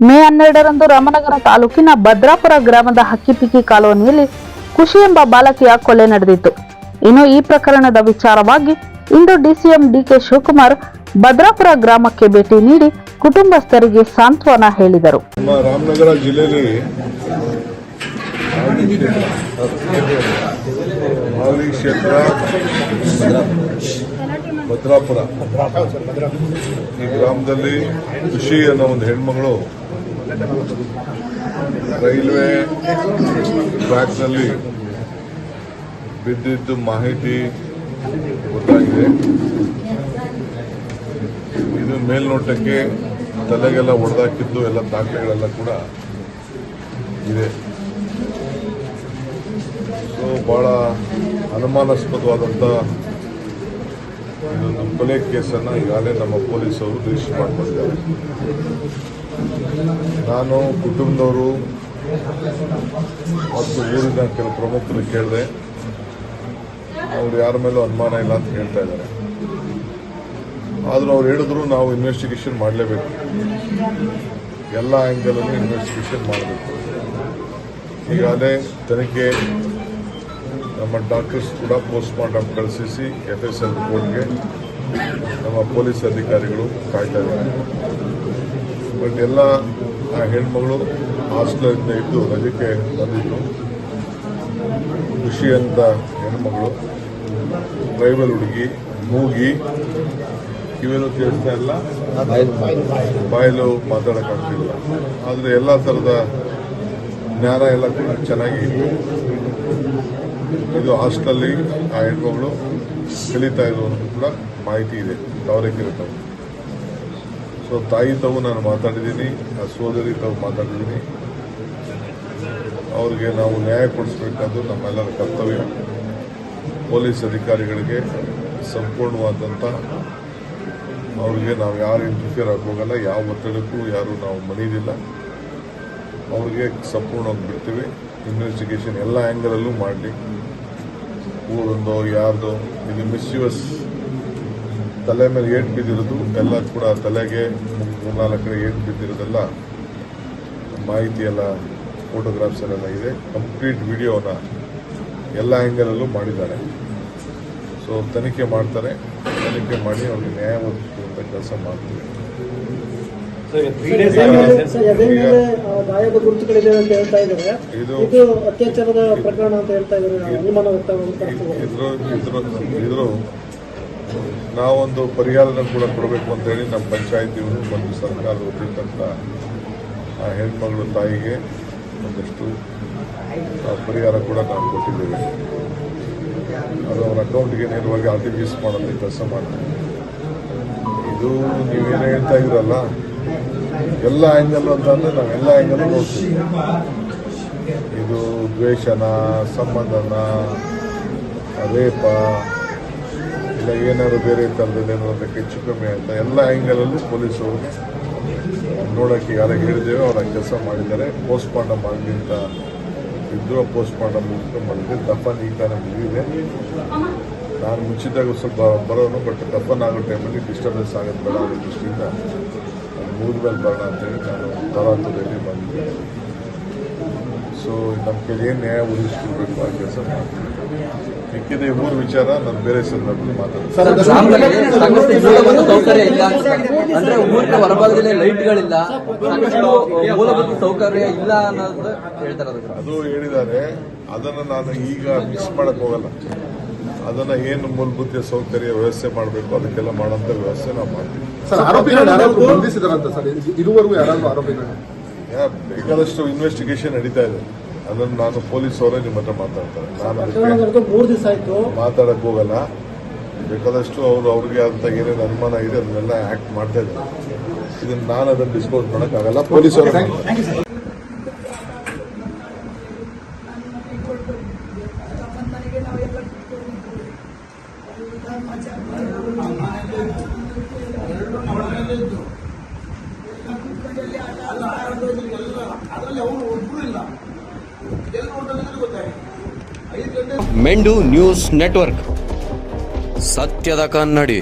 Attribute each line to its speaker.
Speaker 1: ಮೇ 12ರಂದು ರಾಮನಗರ ತಾಲೂಕಿನ ಭದ್ರಾಪುರ ಗ್ರಾಮದ ಹಕ್ಕಿಪಿಕ್ಕಿ ಕಾಲೋನಿಯಲ್ಲಿ ಖುಷಿ ಎಂಬ ಬಾಲಕಿಯ ಕೊಲೆ ನಡೆದಿತ್ತು. ಇನ್ನು ಈ ಪ್ರಕರಣದ ವಿಚಾರವಾಗಿ ಇಂದು ಡಿಸಿಎಂ ಡಿಕೆ ಶಿವಕುಮಾರ್ ಭದ್ರಾಪುರ ಗ್ರಾಮಕ್ಕೆ ಭೇಟಿ ನೀಡಿ ಕುಟುಂಬಸ್ಥರಿಗೆ ಸಾಂತ್ವನ ಹೇಳಿದರು.
Speaker 2: ರಾಮನಗರ ಜಿಲ್ಲೆಯಲ್ಲಿ ಮಾಗಡಿ ಕ್ಷೇತ್ರ ಭದ್ರಾಪುರ ಈ ಗ್ರಾಮದಲ್ಲಿ ಖುಷಿ ಅನ್ನೋ ಒಂದು ಹೆಣ್ಮಗಳು ರೈಲ್ವೆ ಟ್ರ್ಯಾಕ್ನಲ್ಲಿ ಬಿದ್ದಿದ್ದು ಮಾಹಿತಿ ಗೊತ್ತಾಗಿದೆ. ಇದು ಮೇಲ್ನೋಟಕ್ಕೆ ತಲೆಗೆಲ್ಲ ಹೊಡೆದಾಕಿದ್ದು ಎಲ್ಲ ದಾಖಲೆಗಳೆಲ್ಲ ಕೂಡ ಇದೆ. ಸೊ ಬಹಳ ಅನುಮಾನಾಸ್ಪದವಾದಂಥ ಇದೊಂದು ಕೊಲೆ ಕೇಸನ್ನು ಈಗಾಗಲೇ ನಮ್ಮ ಪೊಲೀಸರು ರಿಜಿಸ್ಟರ್ ಮಾಡಿಕೊಂಡಿದ್ದಾರೆ. ನಾನು ಕುಟುಂಬದವರು ಮತ್ತು ಊರಿನ ಕೆಲವು ಪ್ರಮುಖರು ಕೇಳಿದೆ. ಅವ್ರು ಯಾರ ಮೇಲೂ ಅನುಮಾನ ಇಲ್ಲ ಅಂತ ಹೇಳ್ತಾ ಇದ್ದಾರೆ. ಆದರೂ ಅವ್ರು ಹೇಳಿದ್ರು ನಾವು ಇನ್ವೆಸ್ಟಿಗೇಷನ್ ಮಾಡಲೇಬೇಕು, ಎಲ್ಲ ಆ್ಯಂಗಲಲ್ಲೂ ಇನ್ವೆಸ್ಟಿಗೇಷನ್ ಮಾಡಬೇಕು. ಈಗಾಗಲೇ ತನಿಖೆ ನಮ್ಮ ಡಾಕ್ಟರ್ಸ್ ಕೂಡ ಪೋಸ್ಟ್ ಮಾರ್ಟಮ್ ಕಳಿಸಿ FSL ರಿಪೋರ್ಟ್ಗೆ ನಮ್ಮ ಪೊಲೀಸ್ ಅಧಿಕಾರಿಗಳು ಕಾಯ್ತಾ ಇದ್ದಾರೆ. ಬಟ್ ಎಲ್ಲ ಆ ಹೆಣ್ಮಗಳು ಹಾಸ್ಟೆಲಿಂದ ಇದ್ದು ರಜಕ್ಕೆ ಬಂದಿದ್ದು. ಖುಷಿ ಅಂತ ಹೆಣ್ಮಗಳು ಟ್ರೈಬಲ್ ಹುಡುಗಿ, ಮೂಗಿ, ಕಿವಿಯಲ್ಲೂ ಕೇಳಿಸ್ತಾ ಇಲ್ಲ, ಬಾಯಲ್ಲೂ ಮಾತಾಡೋಕ್ಕಾಗ್ತಿಲ್ಲ. ಆದರೆ ಎಲ್ಲ ಥರದ ಜ್ಞಾನ ಎಲ್ಲ ಕೂಡ ಚೆನ್ನಾಗಿ ಇದು ಹಾಸ್ಟೆಲಲ್ಲಿ ಆ ಹೆಣ್ಮಗಳು ಕಲಿತಾ ಇರೋದು ಕೂಡ ಮಾಹಿತಿ ಇದೆ. ತಾವರೆಕೆರೆ ಸೊ ತಾಯಿ ತಾವು ನಾನು ಮಾತಾಡಿದ್ದೀನಿ, ಆ ಸೋದರಿ ತಾವು ಮಾತಾಡಿದ್ದೀನಿ. ಅವ್ರಿಗೆ ನಾವು ನ್ಯಾಯ ಕೊಡಿಸ್ಬೇಕಾದ್ದು ನಮ್ಮೆಲ್ಲರ ಕರ್ತವ್ಯ. ಪೊಲೀಸ್ ಅಧಿಕಾರಿಗಳಿಗೆ ಸಂಪೂರ್ಣವಾದಂಥ ಅವ್ರಿಗೆ ನಾವು ಯಾರು ಇಂಟರ್ಫಿಯರ್ ಆಗೋಗಲ್ಲ, ಯಾವ ಒತ್ತಡಕ್ಕೂ ಯಾರು ನಾವು ಮಣಿದಿಲ್ಲ. ಅವ್ರಿಗೆ ಸಂಪೂರ್ಣವಾಗಿ ಬಿಡ್ತೀವಿ. ಇನ್ವೆಸ್ಟಿಗೇಷನ್ ಎಲ್ಲ ಆ್ಯಂಗಲಲ್ಲೂ ಮಾಡಲಿ. ಊರೊಂದೋ ಯಾರ್ದೋ ಇದು ಮಿಸ್ಯೂಸ್ ತಲೆ ಮೇಲೆ ಏಟು ಬಿದ್ದಿರೋದು ಎಲ್ಲ ಕೂಡ ತಲೆಗೆ 3-4 ಕಡೆ ಏಟು ಬಿದ್ದಿರೋದೆಲ್ಲ ಮಾಹಿತಿ ಎಲ್ಲ ಫೋಟೋಗ್ರಾಫ್ಸ್ ಎಲ್ಲ ಇದೆ. ಕಂಪ್ಲೀಟ್ ವಿಡಿಯೋನ ಎಲ್ಲ ಆ್ಯಂಗಲಲ್ಲೂ ಮಾಡಿದ್ದಾರೆ. ಸೊ ತನಿಖೆ ಮಾಡ್ತಾರೆ. ತನಿಖೆ ಮಾಡಿ ಅವ್ರಿಗೆ ನ್ಯಾಯ ಒದಗಿಸುವಂಥ ಕೆಲಸ ಮಾಡ್ತೀವಿ.
Speaker 3: ಗಾಯದ ಗುರುತುಗಳಿದೆ ಅಂತ ಹೇಳ್ತಾ ಇದ್ದಾರೆ. ಇದು ಅತ್ಯಾಚಾರದ ಪ್ರಕರಣ ಅಂತ ಹೇಳ್ತಾ ಇದ್ದಾರೆ.
Speaker 2: ಇದ್ರು ನಾವೊಂದು ಪರಿಹಾರನ ಕೂಡ ಕೊಡಬೇಕು ಅಂತ ಹೇಳಿ ನಮ್ಮ ಪಂಚಾಯತಿ ಮತ್ತು ಸರ್ಕಾರ ಒಪ್ಪಿದಂಥ ಆ ಹೆಣ್ಮಗಳು ತಾಯಿಗೆ ಒಂದಷ್ಟು ಪರಿಹಾರ ಕೂಡ ನಾವು ಕೊಟ್ಟಿದ್ದೇವೆ. ಅದು ಅವರ ಅಕೌಂಟ್ಗೆ ನೇರವಾಗಿ RTGS ಮಾಡೋದು ಕೆಲಸ ಮಾಡ್ತೀವಿ. ಇದು ನೀವೇನು ಹೇಳ್ತಾ ಇದ್ರಲ್ಲ, ಎಲ್ಲ ಆ್ಯಂಗಲ್ ಅಂತಂದರೆ ನಾವೆಲ್ಲ ಆ್ಯಂಗಲ್ ನೋಡ್ತೀವಿ. ಇದು ದ್ವೇಷನ, ಸಂಬಂಧನ, ರೇಪ ಇಲ್ಲ ಏನಾದ್ರು ಬೇರೆ ಥರದಲ್ಲಿ ಏನಾದ್ರು ಹೆಚ್ಚು ಕಮ್ಮಿ ಅಂತ ಎಲ್ಲ ಆ್ಯಂಗಲಲ್ಲೂ ಪೊಲೀಸರು ನೋಡೋಕ್ಕೆ ಯಾರು ಹೇಳಿದ್ದೇವೆ ಅವರ ಕೆಲಸ ಮಾಡಿದ್ದಾರೆ. ಪೋಸ್ಟ್ ಮಾರ್ಟಮ್ ಮಾಡಲಿ ಅಂತ ಇದ್ದು ಪೋಸ್ಟ್ ಮಾರ್ಟಮ್ ಮಾಡಿದ್ದೆ. ದಫನ್ ಈ ಥರ ಮುಗಿದಿದೆ. ನಾನು ಮುಂಚಿದಾಗ ಸ್ವಲ್ಪ ಬರೋನು, ಬಟ್ ದಫನ್ ಆಗೋ ಟೈಮಲ್ಲಿ ಡಿಸ್ಟರ್ಬೆನ್ಸ್ ಆಗೋದು ಬೇಡ ಅನ್ನೋ ದೃಷ್ಟಿಯಿಂದ ಮುಗಿದ ಮೇಲೆ ಬರೋಣ ಅಂತೇಳಿ ನಾನು ತರಾತುರಿಯಲ್ಲಿ ಬಂದಿದ್ದೆ. ಸೊ ನಮ್ಮ ಕೈಲಿ ಏನು ನ್ಯಾಯ ಒದಗಿಸ್ಕೊಳ್ಬೇಕು ಆ ಕೆಲಸ ಮಾಡ್ತೀನಿ. ಮಿಕ್ಕಿದ ಊರ ವಿಚಾರ ನಾನು ಬೇರೆ ಸಂದರ್ಭದಲ್ಲಿ ಮಾತಾಡ್ತೀನಿ.
Speaker 4: ಸೌಕರ್ಯ ಇಲ್ಲ ಅಂದ್ರೆ ಊರಿನ ಹೊರಭಾಗದಲ್ಲಿ ಲೈಟ್ಗಳಿಲ್ಲ, ಮೂಲಭೂತ ಸೌಕರ್ಯ ಇಲ್ಲ ಅನ್ನೋದು ಹೇಳ್ತಾರೆ.
Speaker 2: ಅದು ಹೇಳಿದ್ದಾರೆ. ಅದನ್ನು ನಾನು ಈಗ ಮಿಕ್ಸ್ ಮಾಡಕ್ ಹೋಗಲ್ಲ. ಅದನ್ನ ಏನು ಮೂಲಭೂತ ಸೌಕರ್ಯ ವ್ಯವಸ್ಥೆ ಮಾಡಬೇಕು ಅದಕ್ಕೆಲ್ಲ ಮಾಡೋಂಥ ವ್ಯವಸ್ಥೆ ನಾವು ಮಾಡ್ತೀವಿ. ಬೇಕಾದಷ್ಟು ಇನ್ವೆಸ್ಟಿಗೇಷನ್ ನಡೀತಾ ಇದೆ. ಅದನ್ನು ನಾನು ಪೊಲೀಸ್ ಅವರೇ ನಿಮ್ಮ ಹತ್ರ ಮಾತಾಡ್ತಾರೆ. ನಾನು ಅದಕ್ಕೆ ಮಾತಾಡಕ್ ಹೋಗಲ್ಲ. ಬೇಕಾದಷ್ಟು ಅವ್ರಿಗೆ ಅಂತ ಏನೇನು ಅನುಮಾನ ಇದೆ ಅದನ್ನೆಲ್ಲ ಆಕ್ಟ್ ಮಾಡ್ತಾ ಇದ್ದಾರೆ. ಇದನ್ನು ನಾನು ಅದನ್ನು ಡಿಸ್ಕೌಂಟ್ ಮಾಡೋಕ್ಕಾಗಲ್ಲ. ಪೊಲೀಸ್ ಅವರೇ
Speaker 5: ಮೆಂಡು ನ್ಯೂಸ್ ನೆಟ್ವರ್ಕ್, ಸತ್ಯದ ಕನ್ನಡಿ.